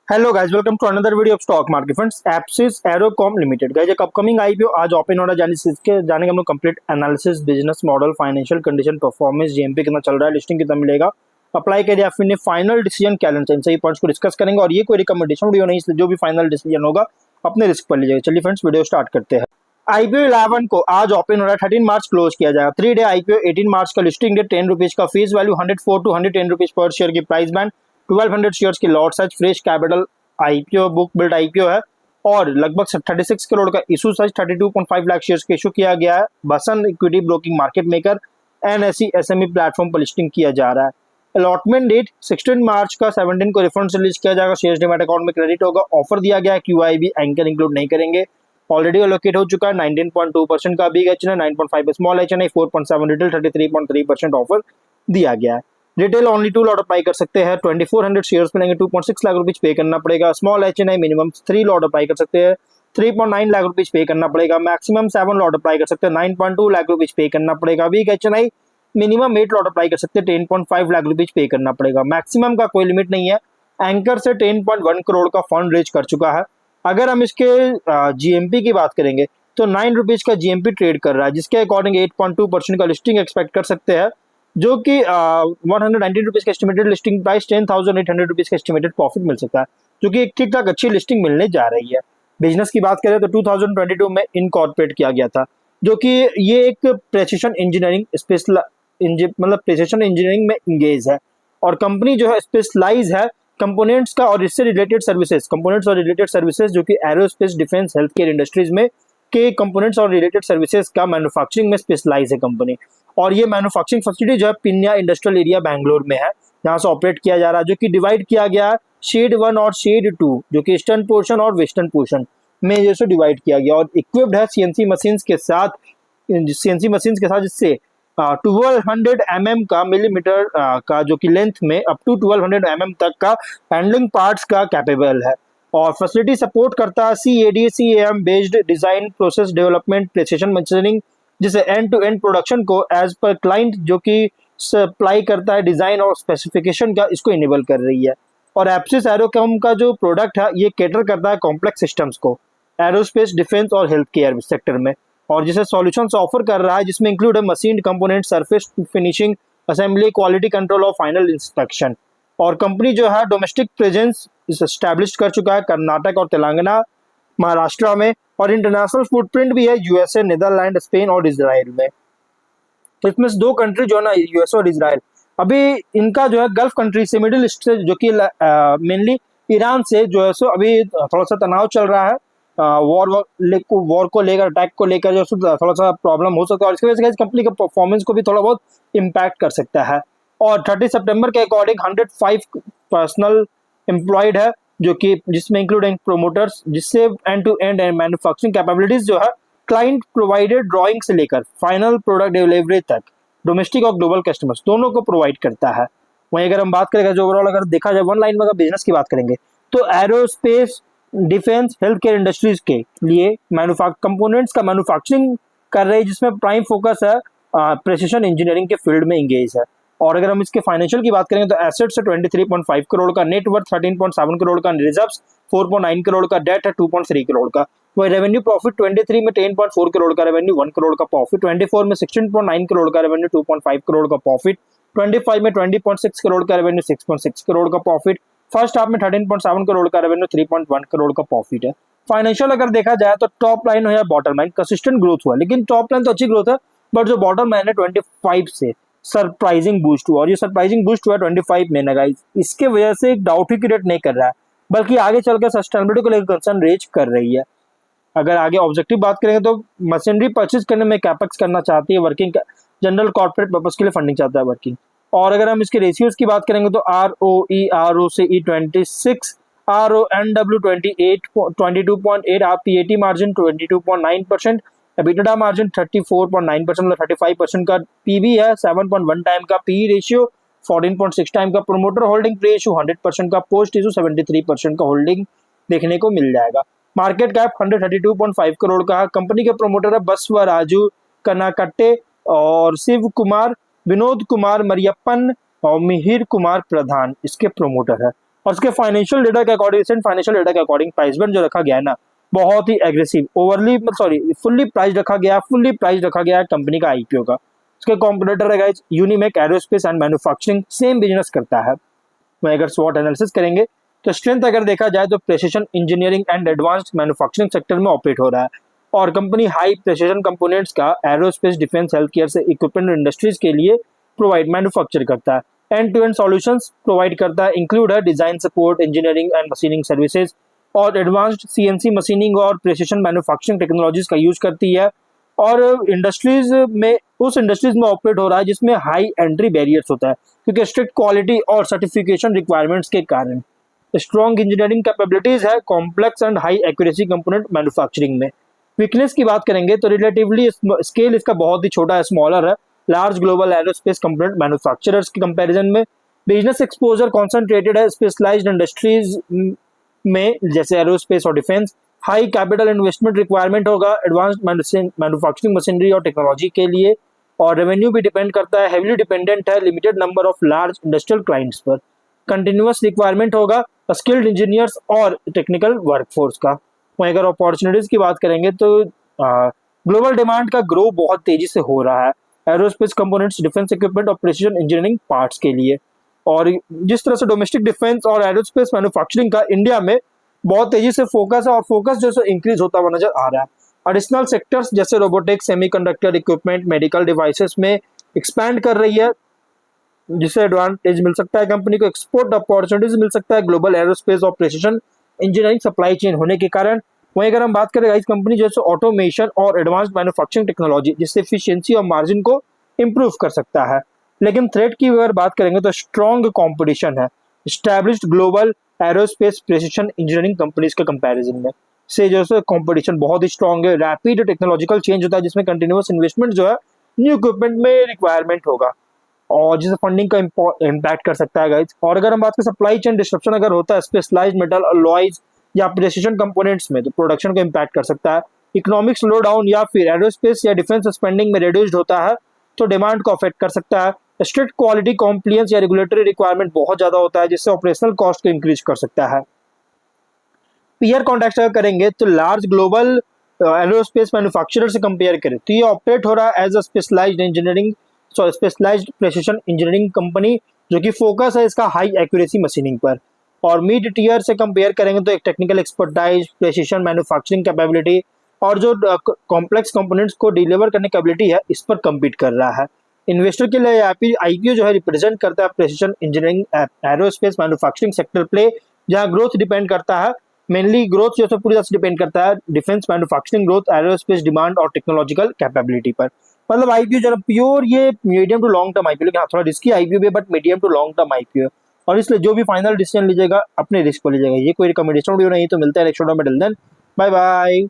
Hello guys, welcome to another video of stock market friends. Apsis Aerocom limited guys एक upcoming IPO आज open हो रहा है। जानेंगे हम लोग complete analysis, business model, financial condition, performance, GMP कितना चल रहा है, लिस्टिंग कितना मिलेगा, अप्लाई करिए फिर ने फाइनल डिसीजन क्या लेना चाहिए, सही पॉइंट्स को डिस्कस करेंगे। और ये कोई रिकमेंडेशन वीडियो नहीं, इसलिए जो भी फाइनल डिसीजन होगा अपने रिस्क पर लीजिएगा। चलिए फ्रेंड्स वीडियो स्टार्ट करते हैं। आईपीओ 11 को आज ओपन हो रहा है, 13 मार्च क्लोज किया जाएगा। 3 डे आईपीओ, 18 मार्च का लिस्टिंग डेट, 10 रुपीज का फेस वैल्यू, 104 टू 110 रुपीज पर शेयर की प्राइस बैंड, 1200 शेयर्स की lot size, fresh capital IPO, book build IPO है और लगभग 36 करोड़ का इशू साइज, 32.5 लाख शेयर्स का इशू किया गया है। Basan equity broking market maker NSE SME platform पर लिस्टिंग किया जा रहा है। अलॉटमेंट डेट 16 मार्च का 17 को रिफंड रिलीज किया जाएगा। शेयर्स डीमैट अकाउंट में क्रेडिट होगा। ऑफर दिया गया है, क्यूआईबी एंकर इंक्लूड नहीं करेंगे। ऑलरेडी एलोकेट हो चुका है। 19.2% का big H N, 9.5 small H N, 4.7 retail, 33.3% offer दिया गया है। रिटेल ओनली 2 लॉट अप्लाई कर सकते हैं। 2400 शेयर्स मिलेंगे, 2.6 लाख रुपीज पे करना पड़ेगा। Small H N I minimum 3 lot apply कर सकते हैं, 3.9 लाख रुपीज पे करना पड़ेगा। मैक्सिमम 7 लॉट अप्लाई कर सकते हैं, 9.2 लाख रुपीज पे करना पड़ेगा। Big H N I minimum 8 lot apply कर सकते हैं, 10.5 लाख रुपीज पे करना पड़ेगा। मैक्सिमम का कोई लिमिट नहीं है। एंकर से 10.1 करोड़ का फंड रेज कर चुका है। अगर हम इसके जीएमपी की बात करेंगे तो 9 रुपीज का जीएमपी ट्रेड कर रहा है, जिसके अकॉर्डिंग 8.2% का लिस्टिंग एक्सपेक्ट कर सकते हैं, जो कि 119 रुपीज का एस्टिमेटेड लिस्टिंग प्राइस, 10,800 रुपीज का एस्टिमेटेड प्रॉफिट मिल सकता है, जो कि एक ठीक ठाक अच्छी लिस्टिंग मिलने जा रही है। बिजनेस की बात करें तो 2022 में इनकॉर्पोरेट किया गया था, जो कि ये एक प्रेसिशन इंजीनियरिंग स्पेशल मतलब प्रेसिशन इंजीनियरिंग में इंगेज है। और कंपनी जो है स्पेशलाइज है कंपोनेंट्स का और इससे रिलेटेड सर्विसेज, कंपोनेंट्स और रिलेटेड सर्विसेज, जो कि aerospace, defence, health care industries में के कंपोनेंट्स और रिलेटेड सर्विसेज का मैन्युफैक्चरिंग में स्पेशलाइज है कंपनी। और ये मैन्युफैक्चरिंग फैसिलिटी जो है पिन्या इंडस्ट्रियल एरिया बैंगलोर में है, जहाँ से ऑपरेट किया जा रहा है, जो कि डिवाइड किया गया है शेड 1 और शेड 2, जो कि ईस्टर्न पोर्शन और वेस्टर्न पोर्शन में जैसे डिवाइड किया गया। और इक्विप्ड है सीएनसी मशीन्स के साथ, जिससे 1200 mm का मिलीमीटर का जो कि लेंथ में अप टू 1200 mm तक का हैंडलिंग पार्ट्स का कैपेबल है। और फैसिलिटी सपोर्ट करता है CAD CAM based design, process development, precision machining, जिसे एंड टू एंड प्रोडक्शन को एज पर क्लाइंट जो कि सप्लाई करता है डिजाइन और स्पेसिफिकेशन का, इसको इनेबल कर रही है। और एप्सिस एरोकॉम का जो प्रोडक्ट है ये कैटर करता है कॉम्प्लेक्स सिस्टम्स को एरोस्पेस, डिफेंस और हेल्थ केयर सेक्टर में, और जिसे सॉल्यूशंस ऑफर कर रहा है, जिसमें इंक्लूड है machine component, surface finishing, assembly, quality control और फाइनल इंस्पेक्शन। और कंपनी जो है डोमेस्टिक प्रेजेंस एस्टैब्लिश कर चुका है कर्नाटक और तेलंगाना, महाराष्ट्र में, और इंटरनेशनल फुटप्रिंट भी है यूएसए, नीदरलैंड, स्पेन और इजराइल में। तो इसमें से 2 कंट्री जो है ना, यूएसए और इजराइल, अभी इनका जो है गल्फ कंट्री से, मिडिल ईस्ट से, जो कि मेनली ईरान से जो है सो अभी थोड़ा सा तनाव चल रहा है। वॉर को लेकर, अटैक को लेकर जो थोड़ा सा प्रॉब्लम हो सकता है, और इसकी वजह से कंपनी के परफॉर्मेंस को भी थोड़ा बहुत इम्पैक्ट कर सकता है। और 30 सितंबर के अकॉर्डिंग 105 पर्सनल एम्प्लॉयड है, जो कि जिसमें इंक्लूडिंग प्रोमोटर्स, जिससे end to end manufacturing capabilities जो है क्लाइंट प्रोवाइडेड ड्राइंग से लेकर फाइनल प्रोडक्ट डिलीवरी तक डोमेस्टिक और ग्लोबल कस्टमर्स दोनों को प्रोवाइड करता है। वहीं अगर हम बात करेंगे जो ओवरऑल अगर देखा जाए वन लाइन में अगर बिजनेस की बात करेंगे तो aerospace, defence, health care industries के लिए कंपोनेंट्स का मैन्युफैक्चरिंग कर रही है, जिसमें प्राइम फोकस है प्रिसिशन इंजीनियरिंग के फील्ड में इंगेज है। और अगर हम इसके फाइनेंशियल की बात करें तो एसेट्स है 23.5 करोड़ का, नेटवर्थ 13.7 करोड़ का, रिजर्व्स 4.9 करोड़ का, डेट है 2.3 करोड़ का। वही रेवेन्यू प्रॉफिट 23 में 10.4 करोड़ का रेवेन्यू, 1 करोड़ का प्रॉफिट, 24 में 16.9 करोड़ का रेवेन्यू, 2.5 करोड़ का प्रॉफिट, 25 में 20.6 करोड़ का रेवेन्यू, 6.6 करोड़ का प्रॉफिट, फर्स्ट हाफ में 13.7 करोड़ का रेवेन्यू, 3.1 करोड़ का प्रॉफिट है। फाइनेंशियल अगर देखा जाए तो टॉप लाइन हो या बॉटम लाइन कंसिस्टेंट ग्रोथ हुआ, लेकिन टॉप लाइन तो अच्छी ग्रोथ है, बट जो बॉटम लाइन है 25 से सरप्राइजिंग बूस्ट हुआ, और ये सरप्राइजिंग बूस्ट हुआ 25 में ना गाइस, इसके वजह से एक डाउट ही क्रिएट नहीं कर रहा है, बल्कि आगे चलकर सस्टेनेबिलिटी को लेकर कंसर्न रेज कर रही है। अगर आगे ऑब्जेक्टिव बात करेंगे तो मशीनरी परचेज करने में कैपेक्स करना चाहती है वर्किंग, जनरल कॉर्पोरेट पर्पस के लिए फंडिंग चाहता है वर्किंग। और अगर हम इसके रेशियोज की बात करेंगे तो ROE ROCE 26, RONW 28 22.8, PAT margin 22.9%, EBITDA margin 34.9% मतलब 35% का, PB है 7.1 टाइम का, PE रेशियो 14.6 टाइम का, प्रोमोटर होल्डिंग रेशियो 100% का, पोस्ट इशू 73% का होल्डिंग देखने को मिल जाएगा। मार्केट कैप 132.5 करोड़ का। कंपनी के प्रोमोटर है बसवराजू कनाकट्टे और शिव कुमार, विनोद कुमार मरियप्पन और मिहिर कुमार प्रधान इसके प्रोमोटर है। और उसके फाइनेंशियल डेटा के अकॉर्डिंग, रिसेंट फाइनेंशियल डेटा के अकॉर्डिंग प्राइस बैंड जो रखा गया है ना, बहुत ही एग्रेसिव, फुल्ली प्राइस रखा गया, है कंपनी का आईपीओ का। उसके कॉम्पिटिटर है guys Unimech aerospace and manufacturing, same business करता है। मैं अगर स्वॉट एनालिसिस करेंगे तो स्ट्रेंथ अगर देखा जाए तो precision engineering and advanced manufacturing sector में ऑपरेट हो रहा है, और कंपनी हाई प्रेसिशन कंपोनेंट्स का एरोस्पेस, डिफेंस, हेल्थ केयर से इक्विपमेंट इंडस्ट्रीज के लिए मैन्युफैक्चर करता है। End to end solutions provide करता है, इंक्लूड है design support, engineering and machining services, और एडवांस्ड सीएनसी मशीनिंग और प्रेसिशन मैन्युफैक्चरिंग टेक्नोलॉजीज का यूज करती है। और इंडस्ट्रीज में, उस इंडस्ट्रीज में ऑपरेट हो रहा है जिसमें हाई एंट्री बैरियर्स होता है, क्योंकि स्ट्रिक्ट क्वालिटी और सर्टिफिकेशन रिक्वायरमेंट्स के कारण। स्ट्रॉन्ग इंजीनियरिंग कैपेबिलिटीज है complex and high accuracy component manufacturing में। वीकनेस की बात करेंगे तो रिलेटिवली स्केल इसका बहुत ही छोटा है, स्मॉलर है large global aerospace component manufacturers के कंपैरिजन में। बिजनेस एक्सपोजर कॉन्सेंट्रेटेड है स्पेशलाइज्ड इंडस्ट्रीज में, जैसे एरोस्पेस और defence. High capital investment requirement होगा एडवांस्ड मैन्युफैक्चरिंग मशीनरी और टेक्नोलॉजी के लिए, और रेवेन्यू भी डिपेंड करता है, हेवीली डिपेंडेंट है limited number of large industrial clients पर। कंटिन्यूअस रिक्वायरमेंट होगा स्किल्ड इंजीनियर्स और टेक्निकल वर्कफोर्स का। वहीं अगर अपॉर्चुनिटीज की बात करेंगे तो ग्लोबल डिमांड का ग्रो बहुत तेजी से हो रहा है एरोस्पेस कंपोनेंट्स, डिफेंस इक्विपमेंट और प्रिसीजन इंजीनियरिंग पार्ट्स के लिए। और जिस तरह से डोमेस्टिक डिफेंस और एरोस्पेस मैन्युफैक्चरिंग का इंडिया में बहुत तेजी से फोकस है, और फोकस जो है इंक्रीज होता हुआ नजर आ रहा है। एडिशनल सेक्टर्स जैसे robotics, semiconductor equipment, medical devices में एक्सपैंड कर रही है, जिससे एडवांटेज मिल सकता है कंपनी को, एक्सपोर्ट अपॉर्चुनिटीज मिल सकता है ग्लोबल एरोस्पेस और प्रिसीजन इंजीनियरिंग सप्लाई चेन होने के कारण। वहीं अगर हम बात करें इस कंपनी जैसे ऑटोमेशन और एडवांस्ड मैन्युफैक्चरिंग टेक्नोलॉजी, जिससे एफिशिएंसी और मार्जिन को इंप्रूव कर सकता है। लेकिन थ्रेट की अगर बात करेंगे तो स्ट्रॉन्ग कंपटीशन है established global aerospace precision engineering companies के कंपैरिजन में, से जो है कंपटीशन बहुत ही स्ट्रॉन्ग है। रैपिड टेक्नोलॉजिकल चेंज होता है जिसमें कंटिन्यूअस इन्वेस्टमेंट जो है न्यू इक्विपमेंट में रिक्वायरमेंट होगा, और जिसे फंडिंग का इम्पैक्ट कर सकता है गाइस। और अगर हम बात करें सप्लाई चेन डिस्ट्रप्शन अगर होता है स्पेशलाइज्ड मेटल अलॉयज या प्रिसिशन कंपोनेंट्स में, तो प्रोडक्शन को इम्पैक्ट कर सकता है। इकोनॉमिक स्लो डाउन या फिर एरोस्पेस या डिफेंस स्पेंडिंग में रिड्यूस्ड होता है तो डिमांड को अफेक्ट कर सकता है। स्ट्रिक्ट क्वालिटी कॉम्प्लियंस या रेगुलेटरी रिक्वायरमेंट बहुत ज्यादा होता है जिससे ऑपरेशनल कॉस्ट को इंक्रीज कर सकता है। पीयर कॉन्टेक्स्ट अगर करेंगे तो लार्ज ग्लोबल एरोस्पेस मैन्युफैक्चरर से कंपेयर करें तो ये ऑपरेट हो रहा है as a specialised precision engineering company, जो कि फोकस है इसका हाई एक्यूरेसी मशीनिंग पर। और मिड टीयर से कंपेयर करेंगे तो एक technical expertise, precision manufacturing capability और जो कॉम्प्लेक्स कंपोनेंट्स को डिलीवर करने की एबिलिटी है इस पर कम्पीट कर रहा है। इन्वेस्टर के लिए आईपीओ जो है रिप्रेजेंट करता है precision engineering aerospace manufacturing sector play, जहाँ ग्रोथ डिपेंड करता है, मेनली ग्रोथ जो है पूरी तरह से डिपेंड करता है defence manufacturing growth, aerospace demand और टेक्नोलॉजिकल कैपेबिलिटी पर। मतलब आईपीओ जो है प्योर ये medium to long term IPO, लेकिन हाँ थोड़ा रिस्की आईपीओ भी है but medium to long term IPO, और इसलिए जो भी फाइनल डिसीजन लीजिएगा अपने रिस्क पर लीजिएगा। ये कोई रिकमेंडेशन वीडियो नहीं, तो मिलता है नेक्स्ट वीडियो में। Till then bye bye.